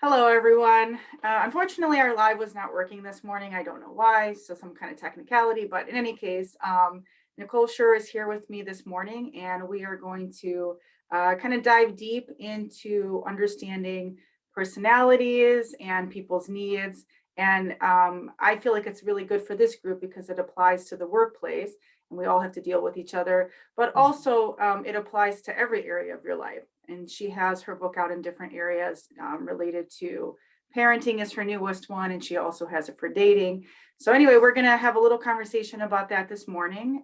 Hello, everyone. Unfortunately, our live was not working this morning. I don't know why, so some kind of technicality, but in any case, Nicole Schur is here with me this morning, and we are going to kind of dive deep into understanding personalities and people's needs. And I feel like it's really good for this group because it applies to the workplace, and we all have to deal with each other, but also it applies to every area of your life. And she has her book out in different areas related to parenting is her newest one, and she also has it for dating. So anyway, we're going to have a little conversation about that this morning,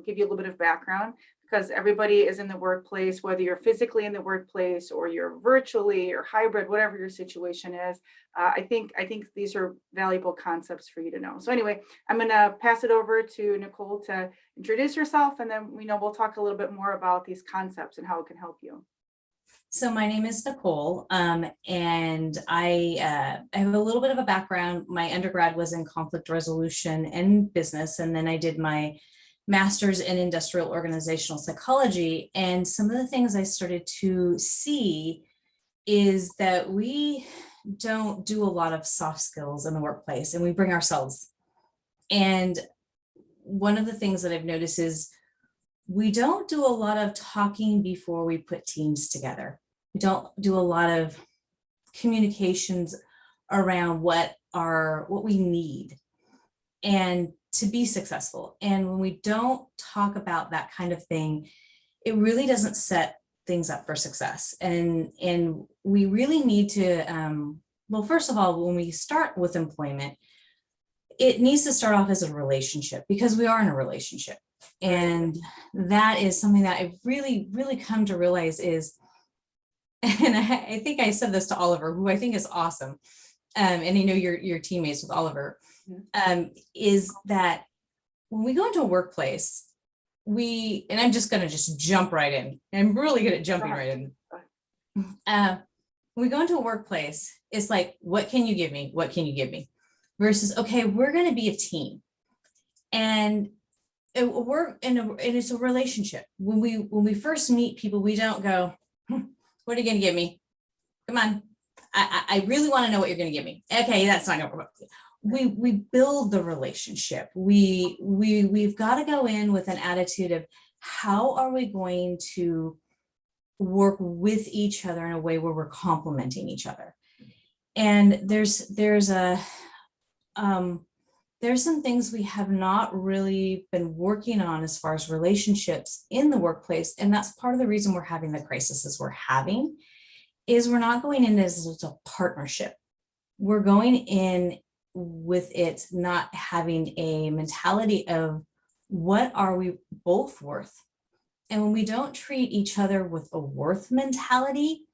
give you a little bit of background because everybody is in the workplace, whether you're physically in the workplace or you're virtually or hybrid, whatever your situation is. I think these are valuable concepts for you to know. So anyway, I'm going to pass it over to Nicole to introduce herself, and then we'll talk a little bit more about these concepts and how it can help you. So my name is Nicole, and I have a little bit of a background. My undergrad was in conflict resolution and business, and then I did my master's in industrial organizational psychology. And some of the things I started to see is that we don't do a lot of soft skills in the workplace, and we bring ourselves. And one of the things that I've noticed is we don't do a lot of talking before we put teams together. We don't do a lot of communications around what we need and to be successful. And when we don't talk about that kind of thing, it really doesn't set things up for success. And we really need to, well, first of all, when we start with employment, it needs to start off as a relationship because we are in a relationship. And that is something that I've really, really come to realize is, and I think I said this to Oliver, who I think is awesome. And your teammates with Oliver, is that when we go into a workplace, and I'm just going to just jump right in. I'm really good at jumping right in. When we go into a workplace, it's like, what can you give me? What can you give me? Versus, okay, we're going to be a team. And it's a relationship. When we first meet people, we don't go, what are you going to give me? Come on. I really want to know what you're going to give me. Okay, that's not going to work. We build the relationship. We've got to go in with an attitude of how are we going to work with each other in a way where we're complementing each other. And there's some things we have not really been working on as far as relationships in the workplace. And that's part of the reason we're having the crises we're having, is we're not going in as a partnership. We're going in with it not having a mentality of what are we both worth? And when we don't treat each other with a worth mentality,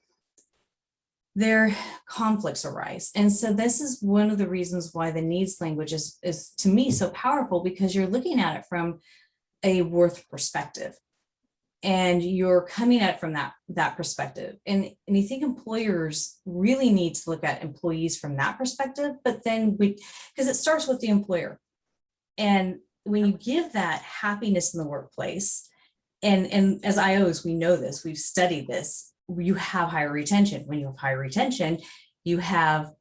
their conflicts arise. And so this is one of the reasons why the needs language is to me so powerful, because you're looking at it from a worth perspective and you're coming at it from that perspective. And you think employers really need to look at employees from that perspective, but then because it starts with the employer. And when you give that happiness in the workplace, and as IOs, we know this, we've studied this, you have higher retention. When you have higher retention, you have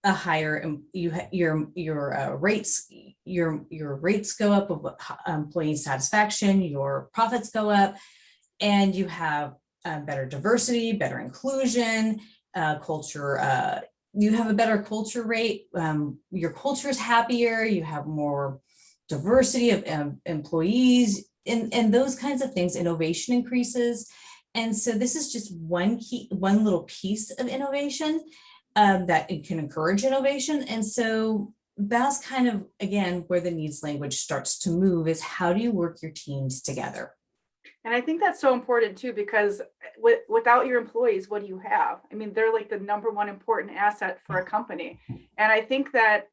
a higher, your rates go up of employee satisfaction, your profits go up, and you have better diversity, better inclusion, culture. You have a better culture rate. Your culture is happier. You have more diversity of employees, and those kinds of things. Innovation increases. And so this is just one little piece of innovation that it can encourage innovation. And so that's kind of, again, where the needs language starts to move, is how do you work your teams together? And I think that's so important too, because without your employees, what do you have? I mean, they're like the number one important asset for a company. And I think that,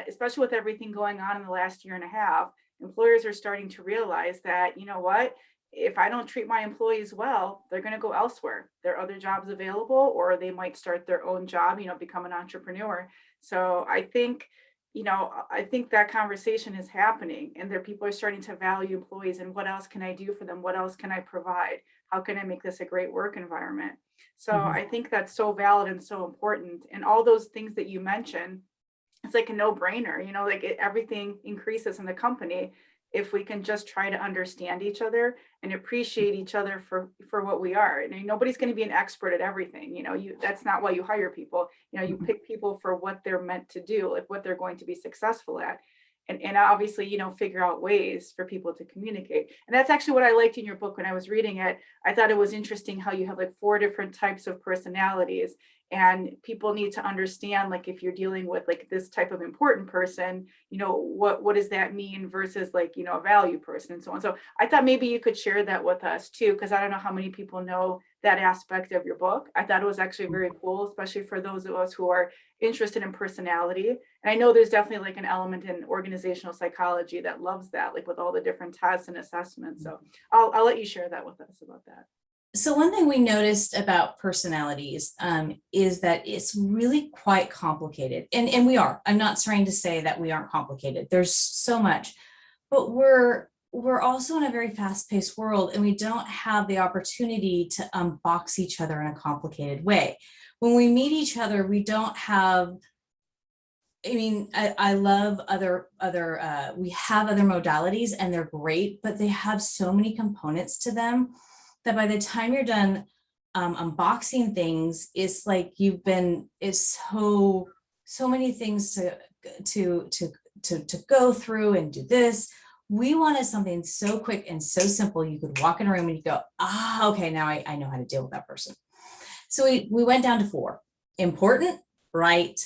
especially with everything going on in the last year and a half, employers are starting to realize that, you know what, if I don't treat my employees well, they're going to go elsewhere. There are other jobs available, or they might start their own job, become an entrepreneur. So I think that conversation is happening, and there people are starting to value employees and what else can I do for them? What else can I provide? how can I make this a great work environment? So Mhm. I think that's so valid and so important. And all those things that you mentioned, it's like a no-brainer, like everything increases in the company if we can just try to understand each other and appreciate each other for what we are. And nobody's going to be an expert at everything. That's not why you hire people. You Mhm. pick people for what they're meant to do, like what they're going to be successful at. And obviously, figure out ways for people to communicate. And that's actually what I liked in your book when I was reading it. I thought it was interesting how you have like 4 different types of personalities, and people need to understand, like, if you're dealing with like this type of important person, what does that mean versus like, a value person and so on. So I thought maybe you could share that with us too, because I don't know how many people know that aspect of your book. I thought it was actually very cool, especially for those of us who are interested in personality. And I know there's definitely like an element in organizational psychology that loves that, like with all the different tests and assessments. So I'll let you share that with us about that. So one thing we noticed about personalities is that it's really quite complicated. And we are. I'm not trying to say that we aren't complicated. There's so much, but we're also in a very fast-paced world, and we don't have the opportunity to unbox each other in a complicated way. When we meet each other, we don't have, I mean, I love we have other modalities and they're great, but they have so many components to them that by the time you're done unboxing things, it's like it's so many things to go through and do this. We wanted something so quick and so simple. You could walk in a room and you go, okay, now I know how to deal with that person. So we went down to 4: important, right,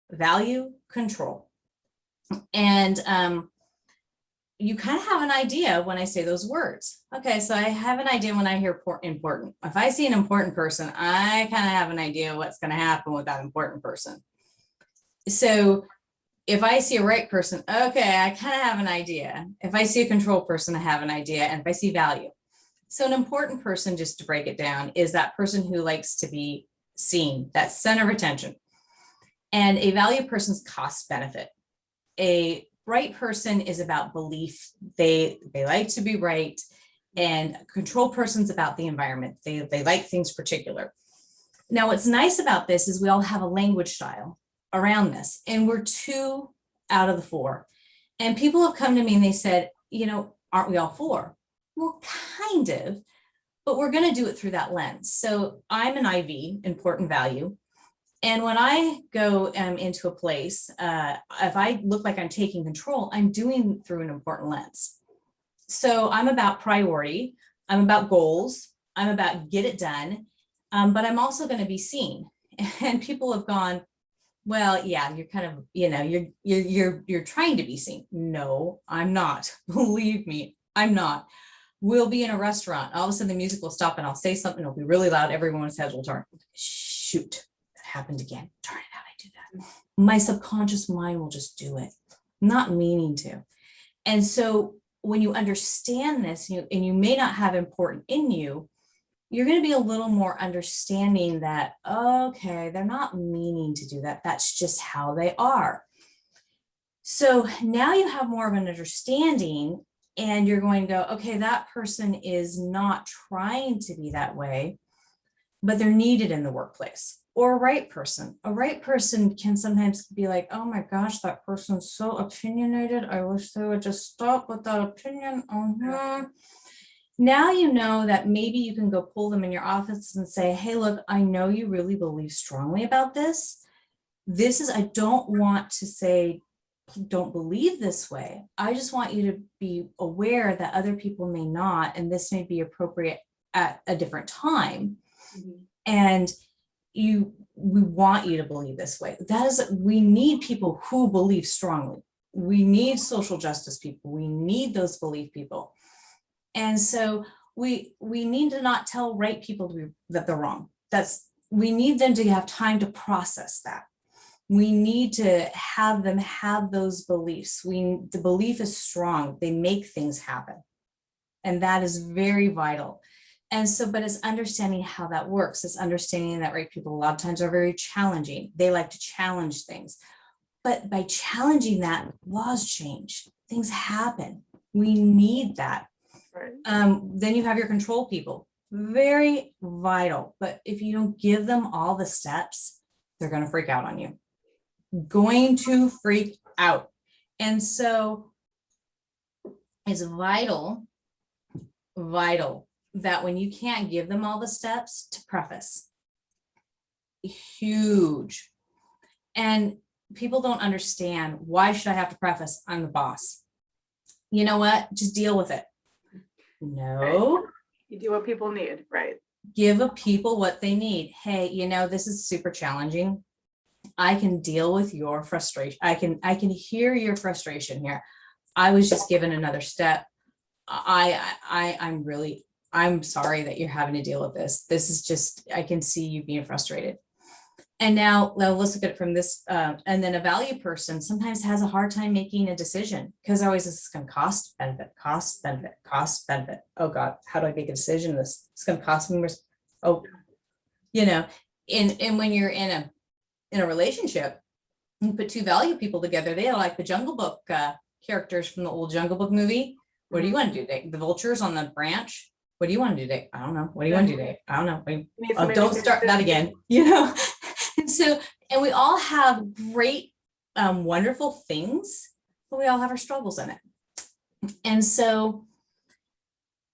value, control. And you kind of have an idea when I say those words. Okay, so I have an idea when I hear important. If I see an important person, I kind of have an idea what's going to happen with that important person. So if I see a right person, okay, I kind of have an idea. If I see a control person, I have an idea. And if I see value. So an important person, just to break it down, is that person who likes to be seen, that center of attention. And a value person's cost benefit. A right person is about belief. They like to be right. And a control person's about the environment. They like things particular. Now, what's nice about this is we all have a language style around this, and we're 2 out of the 4. And people have come to me and they said, aren't we all 4? Well, kind of, but we're going to do it through that lens. So I'm an IV, important value. And when I go into a place, if I look like I'm taking control, I'm doing through an important lens. So I'm about priority. I'm about goals. I'm about get it done. But I'm also going to be seen. And people have gone, well, yeah, you're kind of, you're trying to be seen. No, I'm not. Believe me, I'm not. We'll be in a restaurant. All of a sudden the music will stop and I'll say something. It'll be really loud. Everyone's heads will turn. Shoot, that happened again. Darn it, how'd I do that? My subconscious mind will just do it, not meaning to. And so when you understand this, and you may not have important in you, you're going to be a little more understanding that, okay, they're not meaning to do that. That's just how they are. So now you have more of an understanding, and you're going to go, okay, that person is not trying to be that way, but they're needed in the workplace. Or a right person can sometimes be like, oh my gosh, that person's so opinionated. I wish they would just stop with that opinion. Now you know that maybe you can go pull them in your office and say, hey, look, I know you really believe strongly about this. I don't want to say, don't believe this way. I just want you to be aware that other people may not, and this may be appropriate at a different time. Mm-hmm. And we want you to believe this way. We need people who believe strongly. We need social justice people. We need those belief people. And so we need to not tell right people that they're wrong. We need them to have time to process that. We need to have them have those beliefs. The belief is strong. They make things happen. And that is very vital. And so, but it's understanding how that works. It's understanding that right people a lot of times are very challenging. They like to challenge things. But by challenging that, laws change. Things happen. We need that. Right. Then you have your control people. very vital. But if you don't give them all the steps, they're going to freak out on you. Going to freak out. And so it's vital that when you can't give them all the steps, to preface. Huge. And people don't understand, why should I have to preface? I'm the boss. You know what? Just deal with it. No. Right. You do what people need, right? Give people what they need. Hey, this is super challenging. I can deal with your frustration. I can hear your frustration here. I was just given another step. I'm sorry that you're having to deal with this. This is just, I can see you being frustrated. And now let's look at it from this, and then a value person sometimes has a hard time making a decision because always this is going to cost, benefit, cost, benefit, cost, benefit. Oh God, how do I make a decision? This is going to cost me. Oh, and when you're in a relationship, you put two value people together. They are like the Jungle Book characters from the old Jungle Book movie. What do you want to do, Dave? The vultures on the branch. What do you want to do, Dave? I don't know. What do you want to do, Dave? I don't know. Don't start that again. And we all have great, wonderful things, but we all have our struggles in it. And so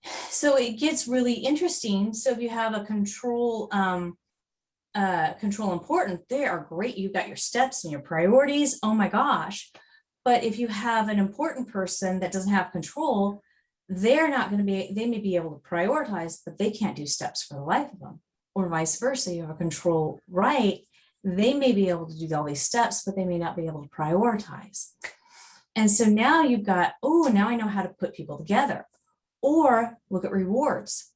it gets really interesting. So if you have a control important, they are great. You've got your steps and your priorities. Oh my gosh. But if you have an important person that doesn't have control, they're not going to be, they may be able to prioritize, but they can't do steps for the life of them, or vice versa. You have a control right. They may be able to do all these steps, but they may not be able to prioritize. And so now you've got, now I know how to put people together. Or look at rewards.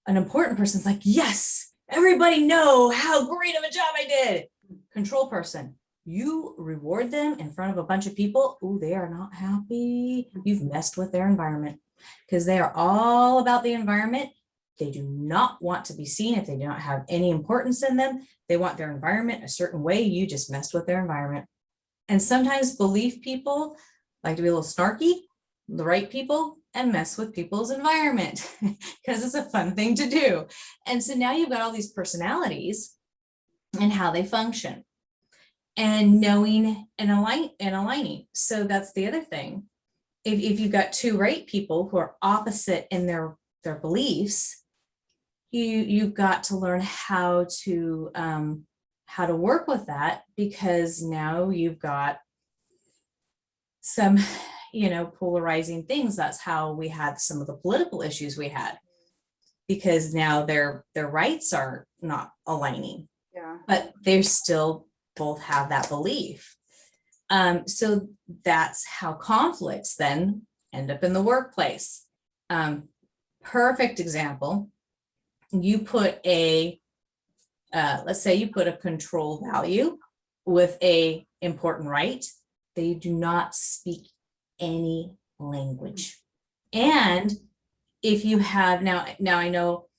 An important person's like, yes, everybody know how great of a job I did. Control person, you reward them in front of a bunch of people. They are not happy. You've messed with their environment because they are all about the environment. They do not want to be seen if they do not have any importance in them. They want their environment a certain way. You just messed with their environment. And sometimes belief people like to be a little snarky, the right people, and mess with people's environment because it's a fun thing to do. And so now you've got all these personalities and how they function and knowing and aligning. So that's the other thing. If you've got two right people who are opposite in their beliefs, you've got to learn how to work with that, because now you've got some polarizing things. That's how we had some of the political issues we had, because now their rights are not aligning. Yeah. But they still both have that belief. So that's how conflicts then end up in the workplace. Perfect example. You put let's say you put a control value with a important right. They do not speak any language. And if you have now I know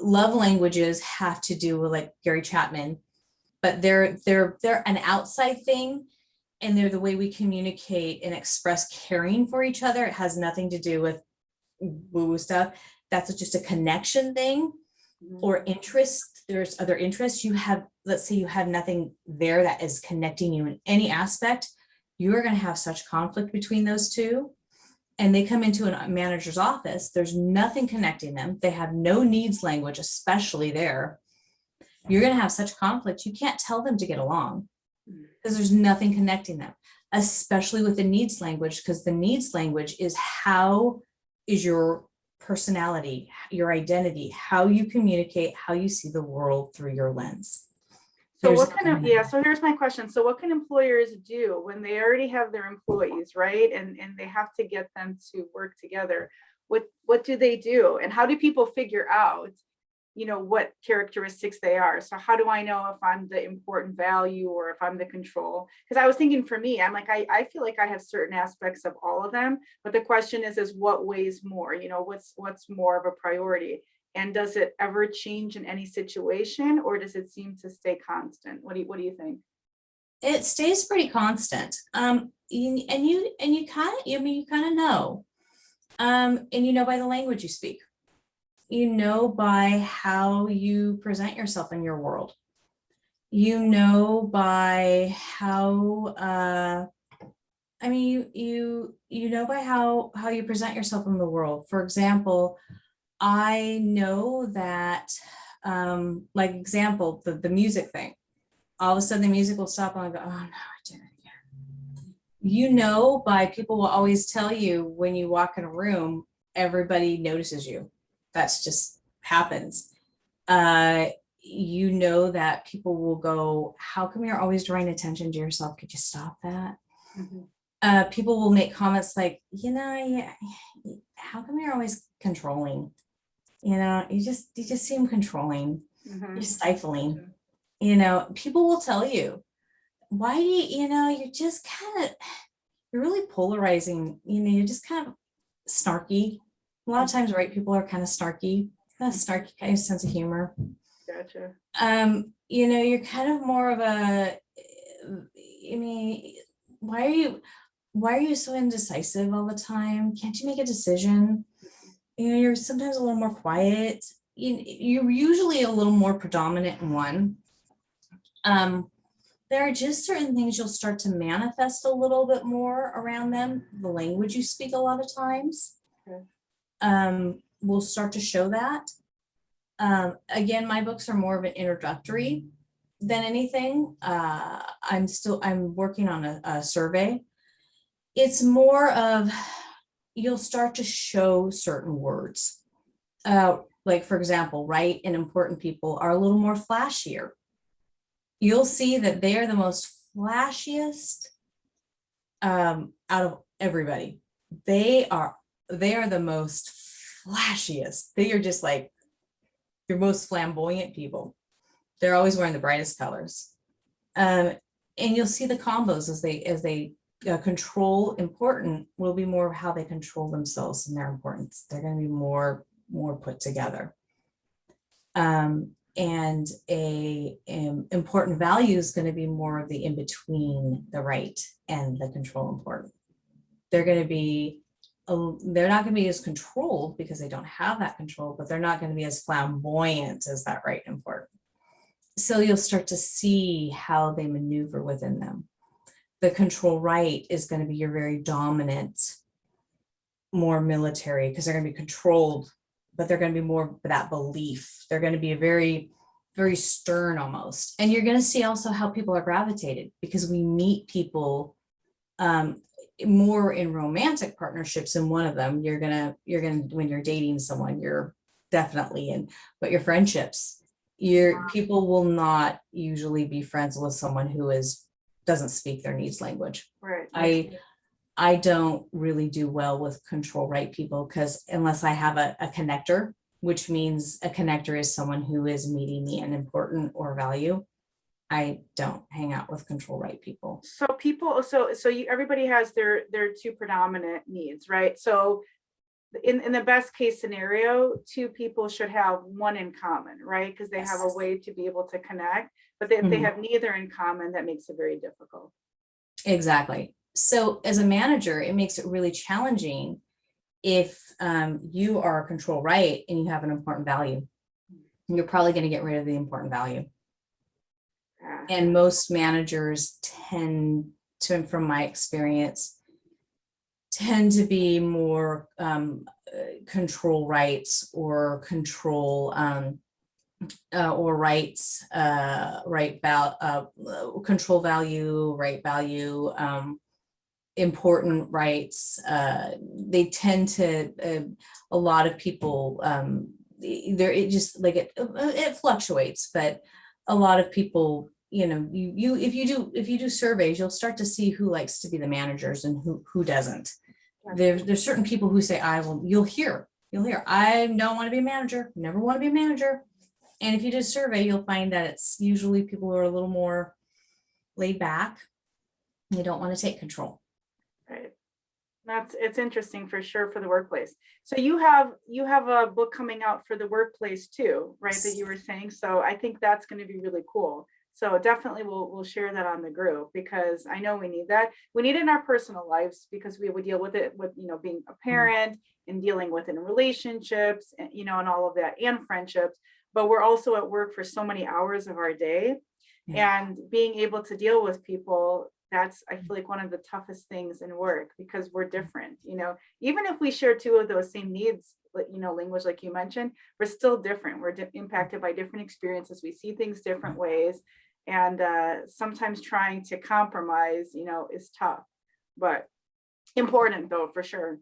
love languages have to do with like Gary Chapman, but they're an outside thing, and they're the way we communicate and express caring for each other. It has nothing to do with woo-woo stuff. That's just a connection thing or interest. There's other interests you have. Let's say you have nothing there that is connecting you in any aspect. You're going to have such conflict between those two. And they come into a manager's office. There's nothing connecting them. They have no needs language, especially there. You're going to have such conflict. You can't tell them to get along because there's nothing connecting them, especially with the needs language, because the needs language is how is your personality, your identity, how you communicate, how you see the world through your lens. So so here's my question. So what can employers do when they already have their employees, right? And they have to get them to work together. What do they do? And how do people figure out, what characteristics they are? So how do I know if I'm the important value or if I'm the control? Because I was thinking for me, I'm like, I feel like I have certain aspects of all of them, but the question is what weighs more? What's more of a priority? And does it ever change in any situation, or does it seem to stay constant? What do you think? It stays pretty constant. You kind of know. And you know by the language you speak. You know by how you present yourself in your world. You know by how I mean you know by how you present yourself in the world. For example, I know that like example, the music thing. All of a sudden the music will stop and I go, oh no, I did it again. You know by people will always tell you when you walk in a room, everybody notices you. That's just happens. Uh you know that people will go, how come you're always drawing attention to yourself? Could you stop that? Mhm. People will make comments like, yeah, how come you're always controlling? You just seem controlling. You're Mhm. stifling. People will tell you, why do you're just kind of, you're really polarizing. You're just kind of snarky. A lot of times, right? People are kind of snarky, kind of snarky kind of sense of humor. Gotcha. You're kind of more of a, I mean, why are you so indecisive all the time? Can't you make a decision? You're sometimes a little more quiet. You're usually a little more predominant in one. There are just certain things you'll start to manifest a little bit more around them. The language you speak a lot of times Okay. will start to show that. Again, my books are more of an introductory than anything. I'm working on a survey. It's more of, you'll start to show certain words. Like for example, right and important people are a little more flashier. You'll see that they are the most flashiest out of everybody. They are the most flashiest. They are just like your most flamboyant people. They're always wearing the brightest colors. And you'll see the combos as they control important will be more of how they control themselves and their importance. They're going to be more put together. And a important value is going to be more of the in between the right and the control important. They're going to be they're not going to be as controlled because they don't have that control, but they're not going to be as flamboyant as that right and important. So you'll start to see how they maneuver within them. The control right is going to be your very dominant, more military, because they're going to be controlled, but they're going to be more that belief. They're going to be a very, very stern almost. And you're going to see also how people are gravitated, because we meet people more in romantic partnerships. In one of them, you're gonna when you're dating someone, you're definitely in, but your friendships, your people will not usually be friends with someone who doesn't speak their needs language. Right. I don't really do well with control right people, because unless I have a connector, which means a connector is someone who is meeting me in important or value, I don't hang out with control right people. So everybody has their two predominant needs, right? So in the best case scenario, two people should have one in common, right? Because they have a way to be able to connect. But if they have neither in common, that makes it very difficult. Exactly. So as a manager, it makes it really challenging if you are a control right and you have an important value. You're probably going to get rid of the important value. And most managers tend to, from my experience, tend to be more control rights or control or rights, control value, right value, important rights. They tend to, a lot of people, it just like it fluctuates, but a lot of people, if you do surveys, you'll start to see who likes to be the managers and who doesn't. There's certain people who say, you'll hear, I don't want to be a manager, never want to be a manager. And if you do a survey, you'll find that it's usually people who are a little more laid back. They don't want to take control. Right. It's interesting for sure for the workplace. So you have a book coming out for the workplace too, right? That you were saying. So I think that's going to be really cool. So definitely we'll share that on the group, because I know we need that. We need it in our personal lives, because we would deal with it with, being a parent and dealing with it in relationships, and, and all of that, and friendships. But we're also at work for so many hours of our day, Yeah. and being able to deal with people, that's, I feel like, one of the toughest things in work, because we're different, even if we share two of those same needs, language, like you mentioned, we're still different. We're impacted by different experiences. We see things different ways. And sometimes trying to compromise, is tough, but important though, for sure.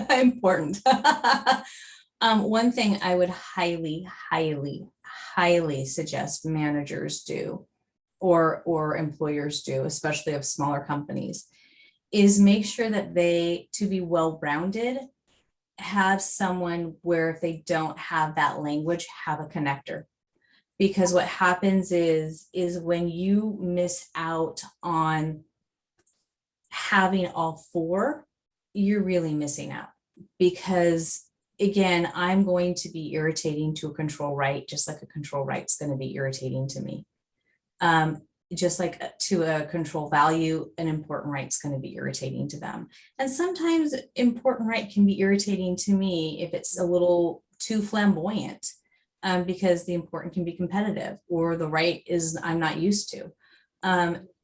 Important. One thing I would highly, highly, highly suggest managers do, or employers do, especially of smaller companies, is make sure that they, to be well-rounded, have someone where if they don't have that language, have a connector. Because what happens is when you miss out on having all four, you're really missing out. Because again, I'm going to be irritating to a control right, just like a control right's going to be irritating to me. Just like to a control value, an important right's going to be irritating to them. And sometimes important right can be irritating to me if it's a little too flamboyant, because the important can be competitive, or the right is I'm not used to,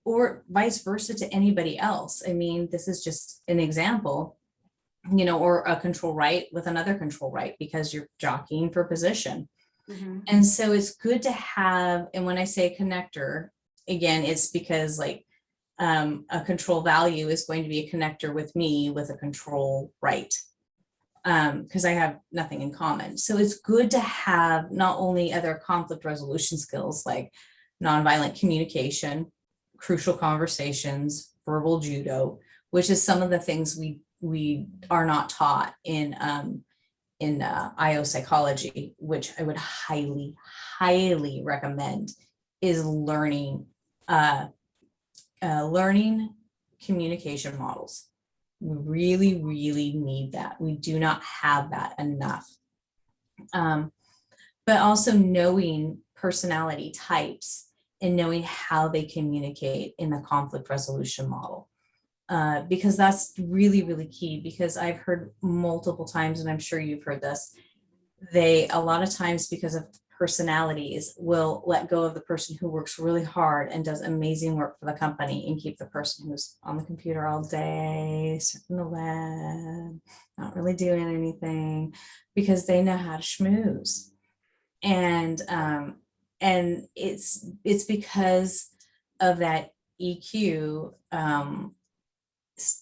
or vice versa to anybody else. I mean, this is just an example, or a control right with another control right, because you're jockeying for position. Mhm. And so it's good to have, and when I say connector, again, it's because like a control value is going to be a connector with me with a control right, because I have nothing in common. So it's good to have not only other conflict resolution skills like nonviolent communication, crucial conversations, verbal judo, which is some of the things we are not taught in IO psychology, which I would highly, highly recommend, is learning communication models. We really, really need that. We do not have that enough. But also knowing personality types and knowing how they communicate in the conflict resolution model. Because that's really, really key, because I've heard multiple times, and I'm sure you've heard this, they, a lot of times because of personalities, will let go of the person who works really hard and does amazing work for the company, and keep the person who's on the computer all day, surfing the web, not really doing anything, because they know how to schmooze. And it's because of that EQ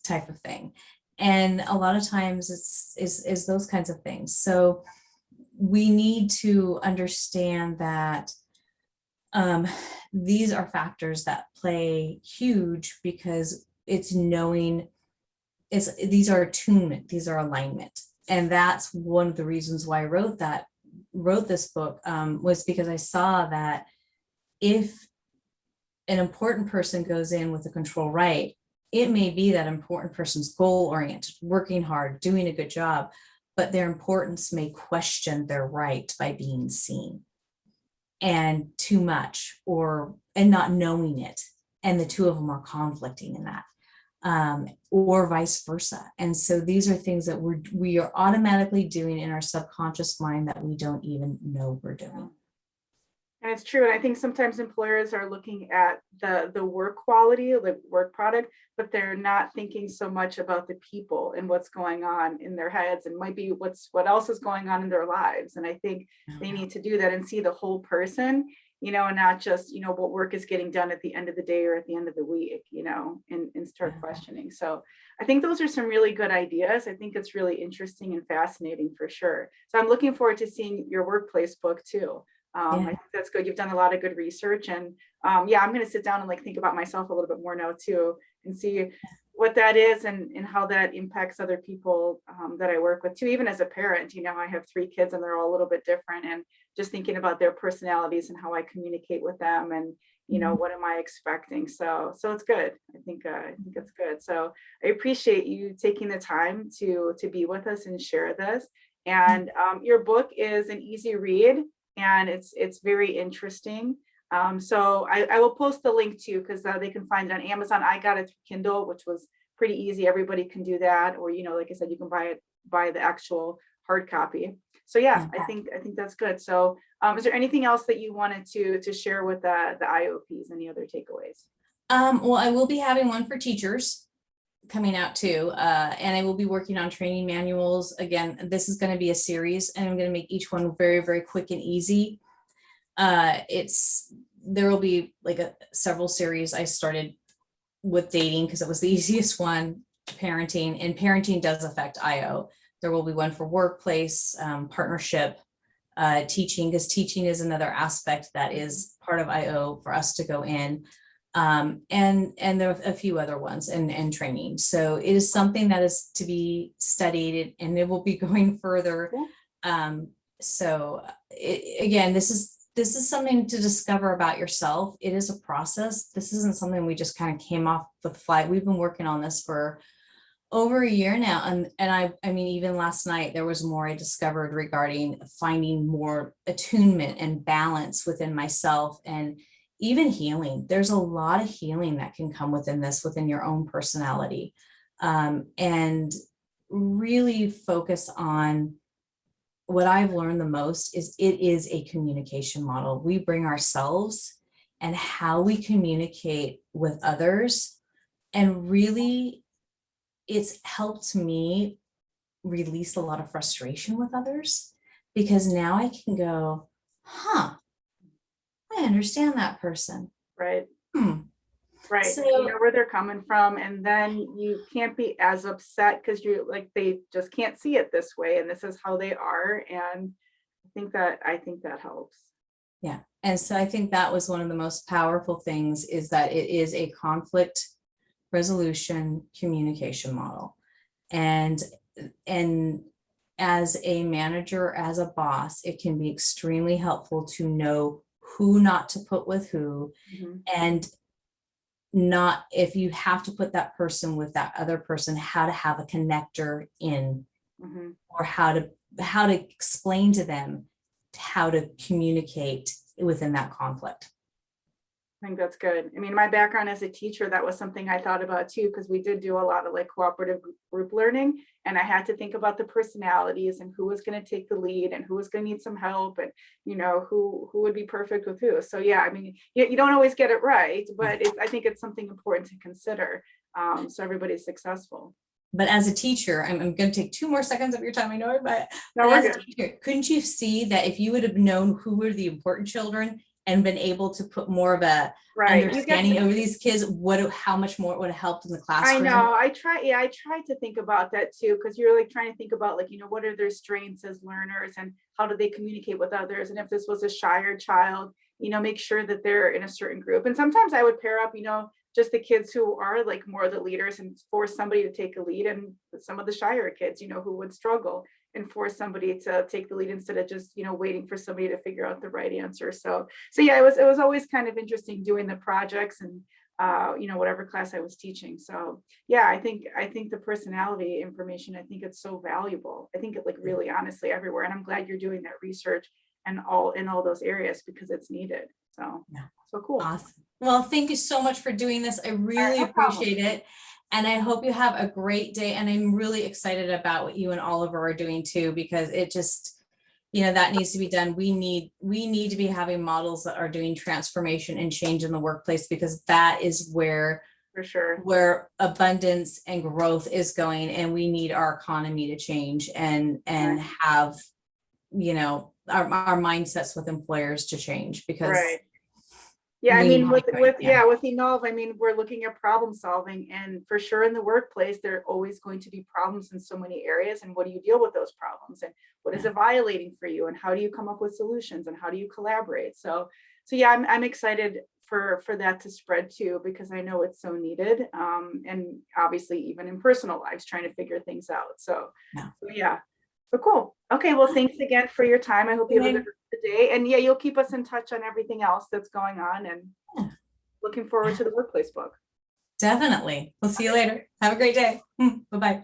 type of thing. And a lot of times it's those kinds of things. So we need to understand that these are factors that play huge, because it's knowing, these are attunement, these are alignment. And that's one of the reasons why I wrote this book, was because I saw that if an important person goes in with a control right, it may be that important person's goal oriented, working hard, doing a good job, but their importance may question their right by being seen and too much, and not knowing it. And the two of them are conflicting in that, or vice versa. And so these are things that we are automatically doing in our subconscious mind that we don't even know we're doing. And it's true. And I think sometimes employers are looking at the work quality, the work product, but they're not thinking so much about the people and what's going on in their heads, and might be what else is going on in their lives. And I think they need to do that and see the whole person, and not just, what work is getting done at the end of the day or at the end of the week, and start questioning. So I think those are some really good ideas. I think it's really interesting and fascinating for sure. So I'm looking forward to seeing your workplace book too. I think that's good. You've done a lot of good research, and I'm going to sit down and think about myself a little bit more now too, and see what that is, and how that impacts other people that I work with too. Even as a parent, I have 3 kids and they're all a little bit different, and just thinking about their personalities and how I communicate with them, and what am I expecting? So it's good. I think it's good. So I appreciate you taking the time to be with us and share this. And your book is an easy read, and it's very interesting. So I will post the link too, because they can find it on Amazon. I got it through Kindle, which was pretty easy. Everybody can do that. Or, like I said, you can buy the actual hard copy. So yeah, Yeah. I think that's good. So is there anything else that you wanted to share with the IOPs? Any other takeaways? Well, I will be having one for teachers coming out too, and I will be working on training manuals. Again, this is going to be a series, and I'm going to make each one very, very quick and easy. There will be like several series. I started with dating because it was the easiest one, parenting, and parenting does affect IO. There will be one for workplace, partnership, teaching, because teaching is another aspect that is part of IO for us to go in. And there are a few other ones and training. So it is something that is to be studied, and it will be going further. So again, this is something to discover about yourself. It is a process. This isn't something we just kind of came off the fly. We've been working on this for over a year now. And I mean, even last night, there was more I discovered regarding finding more attunement and balance within myself, and even healing. There's a lot of healing that can come within this, within your own personality, and really focus on what I've learned the most is it is a communication model. We bring ourselves and how we communicate with others, and really it's helped me release a lot of frustration with others, because now I can go, I understand that person. Right. Right. So You know where they're coming from, and then you can't be as upset because you're like, they just can't see it this way, and this is how they are. And I think that helps. yeah. And so I think that was one of the most powerful things, is that it is a conflict resolution communication model. And as a manager, as a boss, it can be extremely helpful to know who not to put with who, and not, if you have to put that person with that other person, how to have a connector in, or how to explain to them how to communicate within that conflict. I think that's good. I mean, my background as a teacher, that was something I thought about too, because we did do a lot of like cooperative group learning, and I had to think about the personalities and who was going to take the lead and who was going to need some help, and who would be perfect with who. So yeah, I mean, you don't always get it right, but I think it's something important to consider, so everybody's successful. But as a teacher, I'm going to take 2 more seconds of your time, I know, but No, as a teacher, couldn't you see that if you would have known who were the important children and been able to put more of a understanding over these kids, how much more it would have helped in the classroom? I know. I tried to think about that too, because you're like trying to think about like, what are their strengths as learners and how do they communicate with others? And if this was a shyer child, make sure that they're in a certain group. And sometimes I would pair up, just the kids who are like more the leaders, and force somebody to take a lead, and some of the shyer kids, who would struggle, and force somebody to take the lead instead of just, waiting for somebody to figure out the right answer. So yeah, it was always kind of interesting doing the projects and, whatever class I was teaching. So yeah, I think the personality information, I think it's so valuable. I think it, like, really honestly everywhere. And I'm glad you're doing that research and in all those areas, because it's needed. So yeah. So cool. Awesome. Well, thank you so much for doing this. I really appreciate it. And I hope you have a great day. And I'm really excited about what you and Oliver are doing too, because it just, that needs to be done. We need to be having models that are doing transformation and change in the workplace, because that is where, for sure, where abundance and growth is going. And we need our economy to change and have, our mindsets with employers to change, because yeah, I mean, with Evolve, I mean, we're looking at problem solving, and for sure in the workplace, there are always going to be problems in so many areas. And what do you deal with those problems? And what is it violating for you? And how do you come up with solutions? And how do you collaborate? So yeah, I'm excited for that to spread too, because I know it's so needed. And obviously even in personal lives, trying to figure things out. So yeah. But cool. Okay, well, thanks again for your time. I hope you have a good day. And yeah, you'll keep us in touch on everything else that's going on, and looking forward to the workplace book. Definitely. We'll see you later. Have a great day. Bye-bye.